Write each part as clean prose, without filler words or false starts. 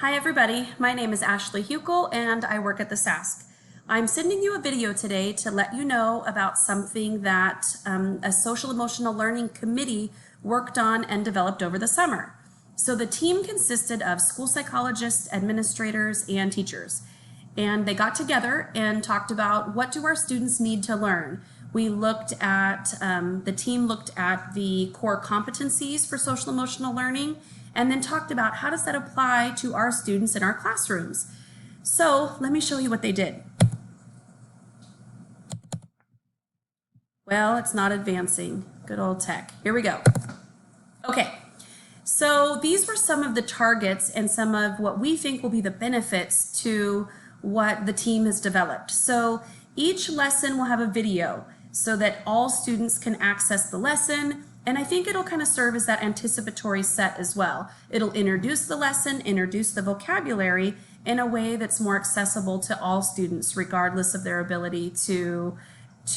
Hi everybody, my name is Ashley Huckel and I work at the SASC. I'm sending you a video today to let you know about something that a social emotional learning committee worked on and developed over the summer. So the team consisted of school psychologists, administrators, and teachers. And they got together and talked about what do our students need to learn. We looked at, the team looked at the core competencies for social emotional learning and then talked about how does that apply to our students in our classrooms. So let me show you what they did. Well, it's not advancing. Good old tech. Here we go. Okay, so these were some of the targets and some of what we think will be the benefits to what the team has developed. So each lesson will have a video so that all students can access the lesson, and I think it'll kind of serve as that anticipatory set as well. It'll introduce the lesson, introduce the vocabulary in a way that's more accessible to all students regardless of their ability to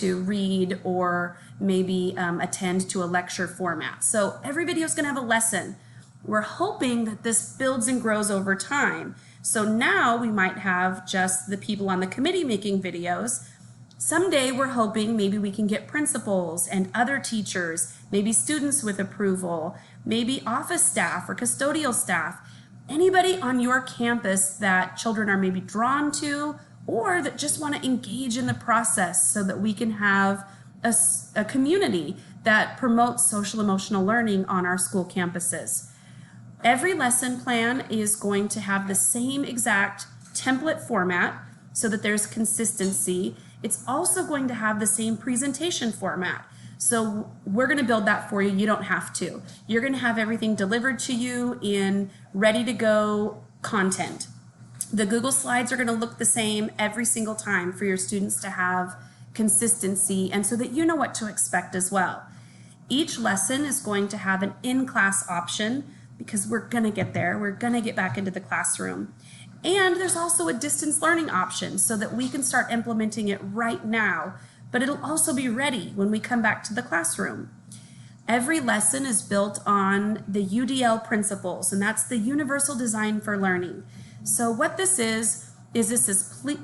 read or maybe attend to a lecture format. So every video is going to have a lesson. We're hoping that this builds and grows over time. So now we might have just the people on the committee making videos. Someday we're hoping maybe we can get principals and other teachers, maybe students with approval, maybe office staff or custodial staff, anybody on your campus that children are maybe drawn to or that just want to engage in the process so that we can have a community that promotes social emotional learning on our school campuses. Every lesson plan is going to have the same exact template format so that there's consistency. It's also going to have the same presentation format. So we're going to build that for you. You don't have to. You're going to have everything delivered to you in ready to go content. The Google Slides are going to look the same every single time for your students to have consistency and so that you know what to expect as well. Each lesson is going to have an in-class option because we're going to get there. We're going to get back into the classroom. And there's also a distance learning option so that we can start implementing it right now, but it'll also be ready when we come back to the classroom. Every lesson is built on the UDL principles, and that's the Universal Design for Learning. So what this is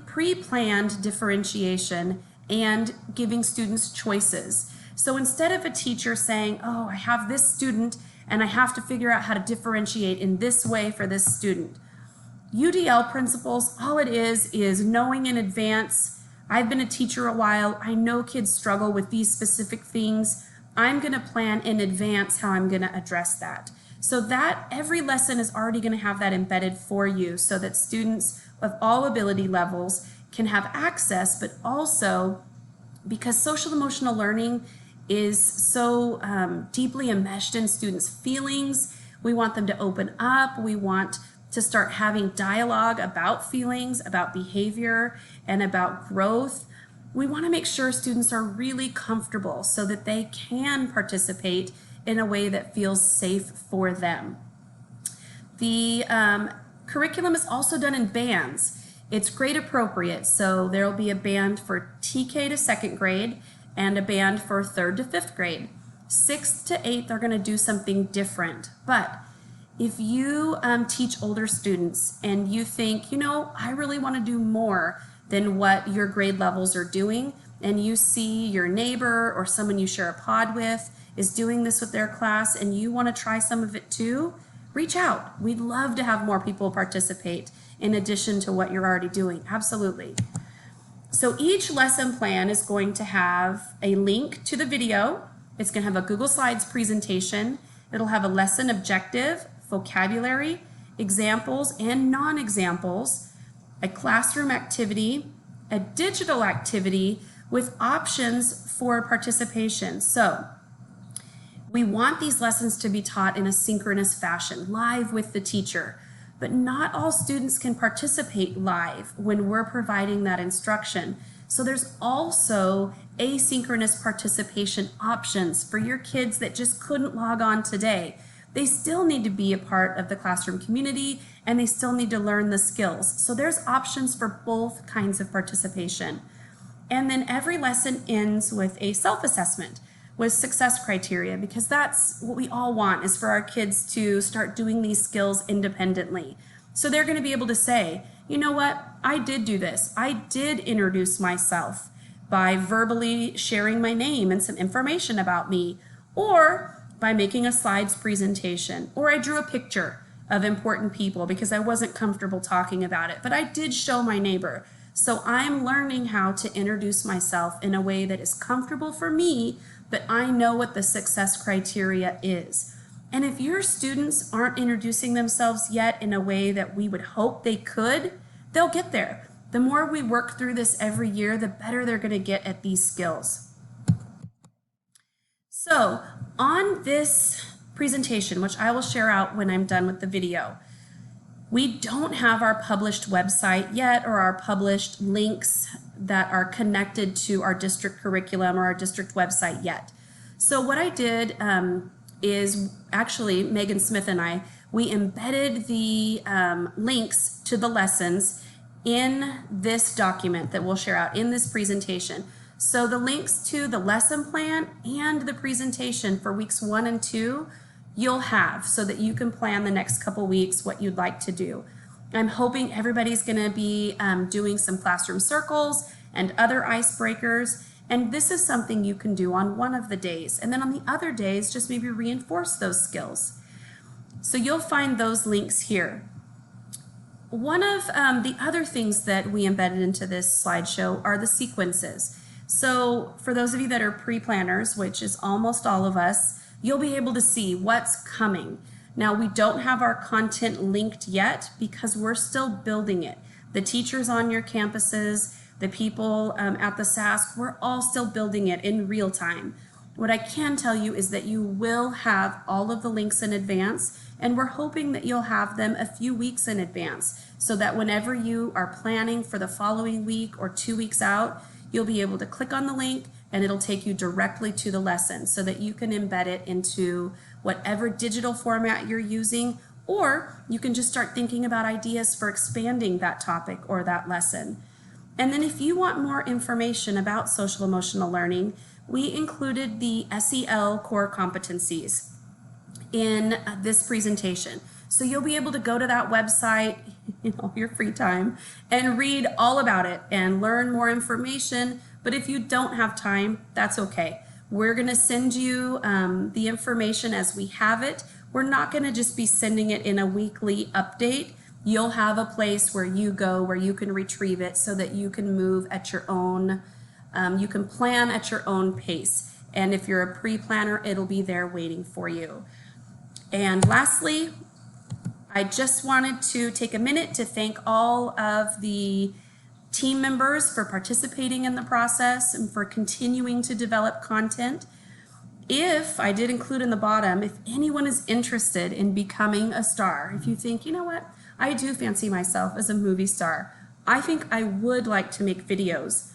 pre-planned differentiation and giving students choices. So instead of a teacher saying, oh, I have this student and I have to figure out how to differentiate in this way for this student. UDL principles, all it is knowing in advance, I've been a teacher a while, I know kids struggle with these specific things, I'm going to plan in advance how I'm going to address that. So that every lesson is already going to have that embedded for you so that students of all ability levels can have access, but also because social emotional learning is so deeply enmeshed in students' feelings, we want them to open up, we want to start having dialogue about feelings, about behavior, and about growth. We want to make sure students are really comfortable so that they can participate in a way that feels safe for them. The curriculum is also done in bands. It's grade appropriate, so there will be a band for TK to second grade and a band for third to fifth grade. 6th to 8th are going to do something different, but if you teach older students and you think, you know, I really want to do more than what your grade levels are doing, and you see your neighbor or someone you share a pod with is doing this with their class and you want to try some of it too, reach out. We'd love to have more people participate in addition to what you're already doing. Absolutely. So each lesson plan is going to have a link to the video. It's going to have a Google Slides presentation. It'll have a lesson objective, vocabulary, examples and non-examples, a classroom activity, a digital activity with options for participation. So we want these lessons to be taught in a synchronous fashion, live with the teacher, but not all students can participate live when we're providing that instruction. So there's also asynchronous participation options for your kids that just couldn't log on today. They still need to be a part of the classroom community and they still need to learn the skills. So there's options for both kinds of participation. And then every lesson ends with a self-assessment with success criteria, because that's what we all want, is for our kids to start doing these skills independently. So they're going to be able to say, you know what, I did do this. I did introduce myself by verbally sharing my name and some information about me, or by making a slides presentation, or I drew a picture of important people because I wasn't comfortable talking about it, but I did show my neighbor. So I'm learning how to introduce myself in a way that is comfortable for me, but I know what the success criteria is. And if your students aren't introducing themselves yet in a way that we would hope they could, they'll get there. The more we work through this every year, the better they're going to get at these skills. So on this presentation, which I will share out when I'm done with the video, we don't have our published website yet or our published links that are connected to our district curriculum or our district website yet. So what I did is actually Megan Smith and I, we embedded the links to the lessons in this document that we'll share out in this presentation. So the links to the lesson plan and the presentation for weeks 1 and 2 you'll have so that you can plan the next couple weeks what you'd like to do. I'm hoping everybody's going to be doing some classroom circles and other icebreakers, and this is something you can do on one of the days, and then on the other days just maybe reinforce those skills. So you'll find those links here. One of the other things that we embedded into this slideshow are the sequences. So for those of you that are pre-planners, which is almost all of us, you'll be able to see what's coming. Now, we don't have our content linked yet because we're still building it. The teachers on your campuses, the people at the SASC, we're all still building it in real time. What I can tell you is that you will have all of the links in advance, and we're hoping that you'll have them a few weeks in advance so that whenever you are planning for the following week or 2 weeks out, you'll be able to click on the link and it'll take you directly to the lesson so that you can embed it into whatever digital format you're using, or you can just start thinking about ideas for expanding that topic or that lesson. And then if you want more information about social emotional learning, we included the SEL core competencies in this presentation. So you'll be able to go to that website in all your free time and read all about it and learn more information. But if you don't have time, that's okay. We're going to send you the information as we have it. We're not going to just be sending it in a weekly update. You'll have a place where you go where you can retrieve it so that you can move at your own, you can plan at your own pace. And if you're a pre-planner, it'll be there waiting for you. And lastly, I just wanted to take a minute to thank all of the team members for participating in the process and for continuing to develop content. If I did include in the bottom, if anyone is interested in becoming a star, if you think, you know what, I do fancy myself as a movie star, I think I would like to make videos,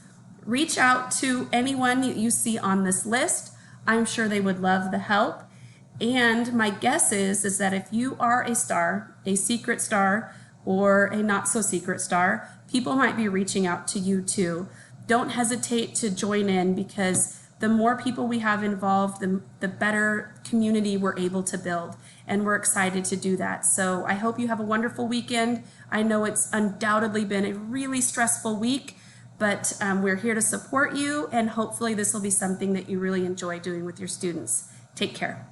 reach out to anyone you see on this list. I'm sure they would love the help. And my guess is that if you are a star, a secret star, or a not so secret star, people might be reaching out to you too. Don't hesitate to join in, because the more people we have involved, the better community we're able to build. And we're excited to do that. So I hope you have a wonderful weekend. I know it's undoubtedly been a really stressful week, but we're here to support you, and hopefully this will be something that you really enjoy doing with your students. Take care.